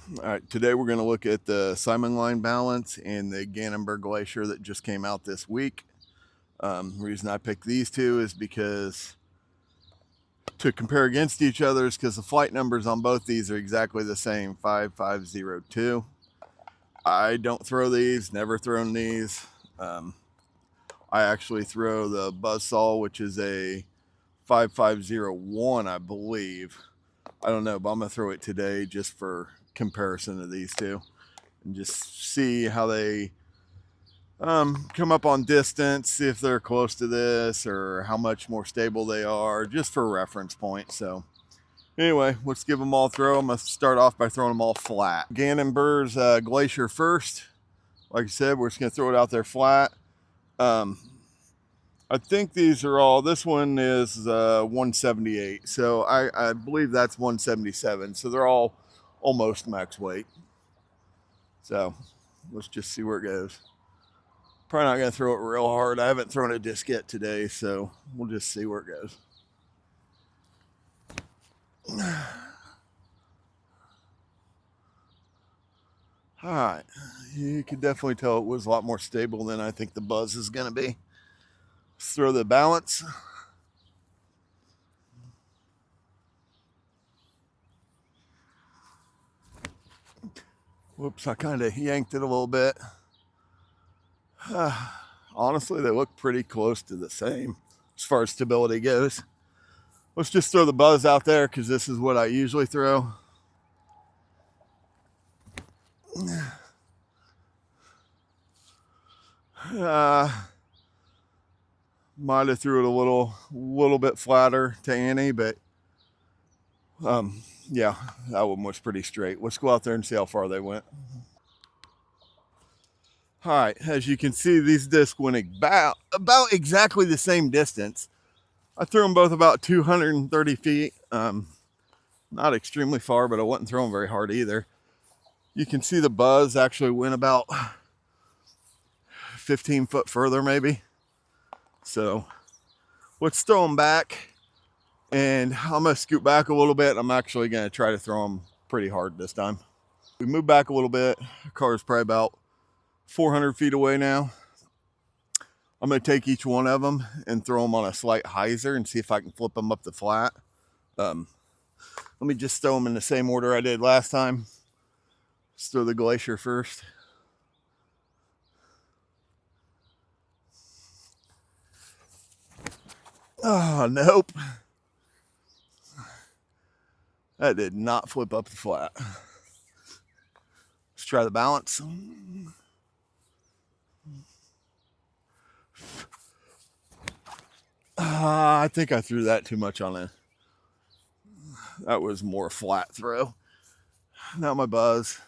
All right, today we're going to look at the Simon line balance and the Gannon Glacier that just came out this week. The reason I picked these two is because to compare against each other is because the flight numbers on both these are exactly the same, 5502. I don't throw these, never thrown these. I actually throw the Buzzsaw, which is a 5501, I believe. I don't know, but I'm going to throw it today just for comparison of these two and just see how they come up on distance, see if they're close to this or how much more stable they are, just for reference point. So anyway, let's give them all a throw. I'm going to start off by throwing them all flat. Gannon Buhr's Glacier first. Like I said, we're just going to throw it out there flat. I think these are all, this one is 178. So I believe that's 177. So they're all almost max weight. So let's just see where it goes. Probably not going to throw it real hard. I haven't thrown a disc yet today, so we'll just see where it goes. All right, you can definitely tell it was a lot more stable than I think the Buzz is going to be. Let's throw the balance. Whoops, I kind of yanked it a little bit. Honestly, they look pretty close to the same as far as stability goes. Let's just throw the Buzz out there because this is what I usually throw. Might have threw it a little bit flatter to Annie, but yeah, that one was pretty straight. Let's go out there and see how far they went. All right, as you can see, these discs went about exactly the same distance. I threw them both about 230 feet. Not extremely far, but I wasn't throwing very hard either. You can see the Buzz actually went about 15 foot further maybe. So let's throw them back, and I'm going to scoot back a little bit. I'm actually going to try to throw them pretty hard this time. We move back a little bit. The car is probably about 400 feet away now. I'm going to take each one of them and throw them on a slight hyzer and see if I can flip them up the flat. Let me just throw them in the same order I did last time. Let's throw the Glacier first. Oh, nope. That did not flip up the flat. Let's try the balance. I think I threw that too much on it. That was more flat throw. Not my Buzz.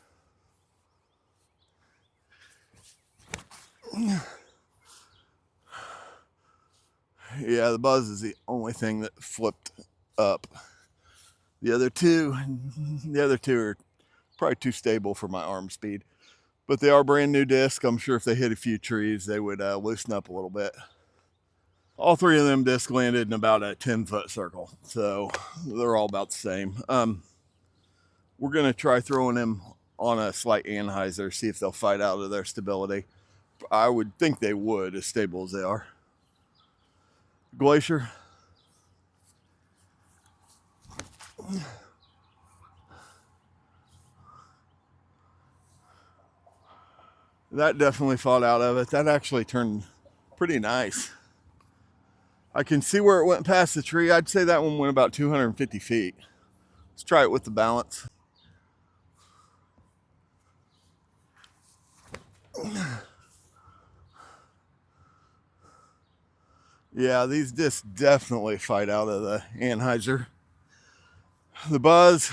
Yeah, the Buzz is the only thing that flipped up. The other two are probably too stable for my arm speed. But they are brand new discs. I'm sure if they hit a few trees, they would loosen up a little bit. All three of them discs landed in about a 10-foot circle. So they're all about the same. We're going to try throwing them on a slight anhyzer, see if they'll fight out of their stability. I would think they would, as stable as they are. Glacier. That definitely fought out of it. That actually turned pretty nice. I can see where it went past the tree. I'd say that one went about 250 feet. Let's try it with the balance. Yeah, these discs definitely fight out of the anhyzer. The Buzz,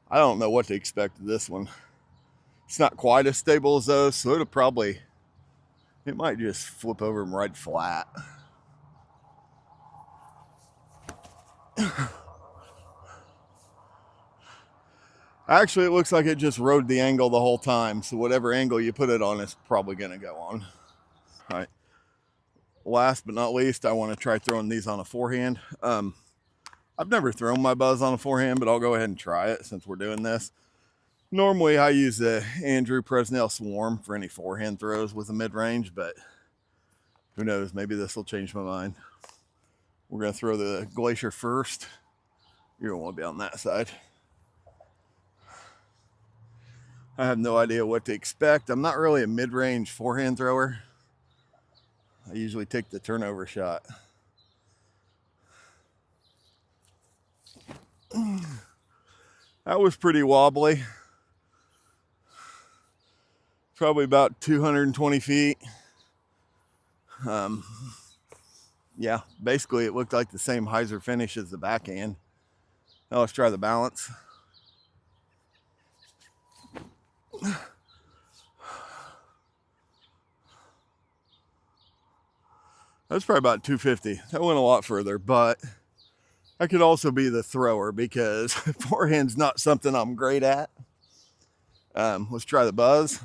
I don't know what to expect of this one. It's not quite as stable as those, so it might just flip over them right flat. Actually, it looks like it just rode the angle the whole time, so whatever angle you put it on is probably going to go on. All right. Last but not least, I want to try throwing these on a forehand. I've never thrown my Buzz on a forehand, but I'll go ahead and try it since we're doing this. Normally I use the Andrew Presnell Swarm for any forehand throws with a mid-range, but who knows, maybe this will change my mind. We're going to throw the Glacier first. You're going to want to be on that side. I have no idea what to expect. I'm not really a mid-range forehand thrower. I usually take the turnover shot. That was pretty wobbly. Probably about 220 feet. Yeah, basically it looked like the same hyzer finish as the backhand. Now let's try the balance. That's probably about 250. That went a lot further, but I could also be the thrower because forehand's not something I'm great at. Let's try the buzz.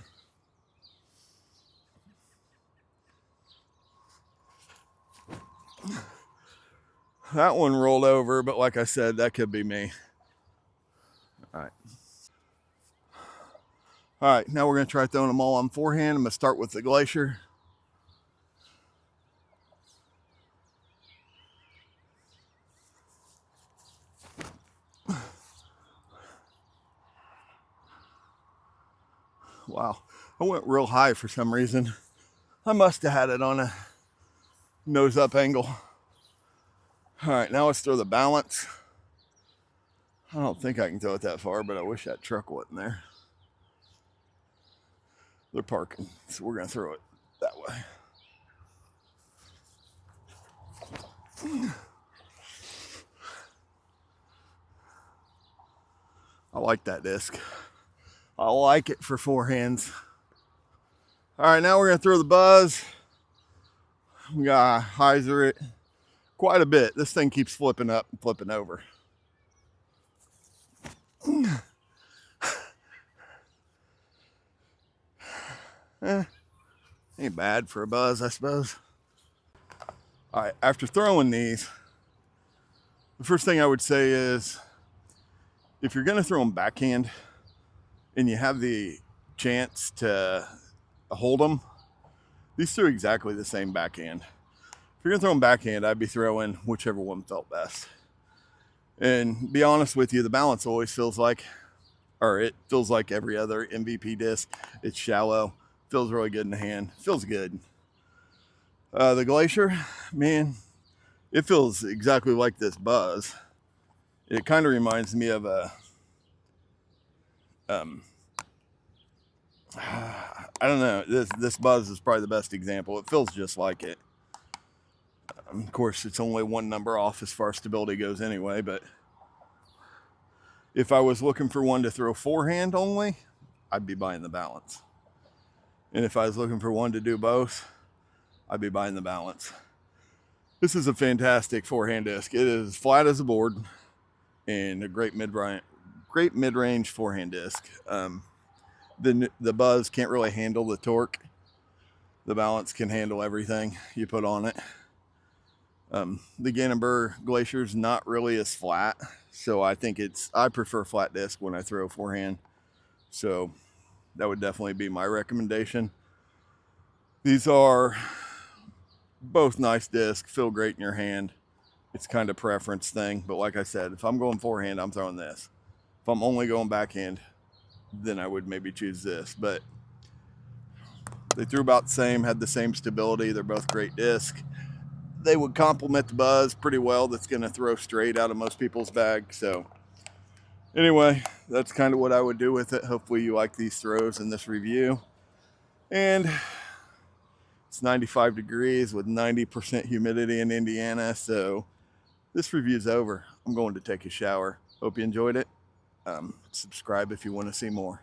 That one rolled over, but like I said, that could be me. All right. All right, now we're going to try throwing them all on forehand. I'm going to start with the Glacier. Wow, I went real high for some reason. I must have had it on a nose up angle. All right, now let's throw the balance. I don't think I can throw it that far, but I wish that truck wasn't there. They're parking, so we're gonna throw it that way. I like that disc. I like it for forehands. All right, now we're gonna throw the buzz. We gotta hyzer it quite a bit. This thing keeps flipping up and flipping over. Ain't bad for a buzz, I suppose. All right, after throwing these, the first thing I would say is if you're gonna throw them backhand and you have the chance to hold them, these two are exactly the same backhand. If you're gonna throw them backhand, I'd be throwing whichever one felt best. And be honest with you, the balance always feels like, or it feels like every other MVP disc. It's shallow, feels really good in the hand, feels good. The Glacier, man, it feels exactly like this buzz. It kind of reminds me of a, I don't know, this buzz is probably the best example. It feels just like it. Of course, it's only one number off as far as stability goes anyway, but if I was looking for one to throw forehand only, I'd be buying the balance. And if I was looking for one to do both, I'd be buying the balance. This is a fantastic forehand disc. It is flat as a board and a great mid-range forehand disc. The buzz can't really handle the torque. The balance can handle everything you put on it. The Gannon Buhr Glacier is not really as flat, so I prefer flat disc when I throw forehand. So that would definitely be my recommendation. These are both nice discs, feel great in your hand. It's kind of preference thing, but like I said, if I'm going forehand, I'm throwing this. If I'm only going backhand, then I would maybe choose this. But they threw about the same, had the same stability. They're both great discs. They would complement the buzz pretty well. That's going to throw straight out of most people's bag. So anyway, that's kind of what I would do with it. Hopefully you like these throws in this review. And it's 95 degrees with 90% humidity in Indiana. So this review's over. I'm going to take a shower. Hope you enjoyed it. Subscribe if you want to see more.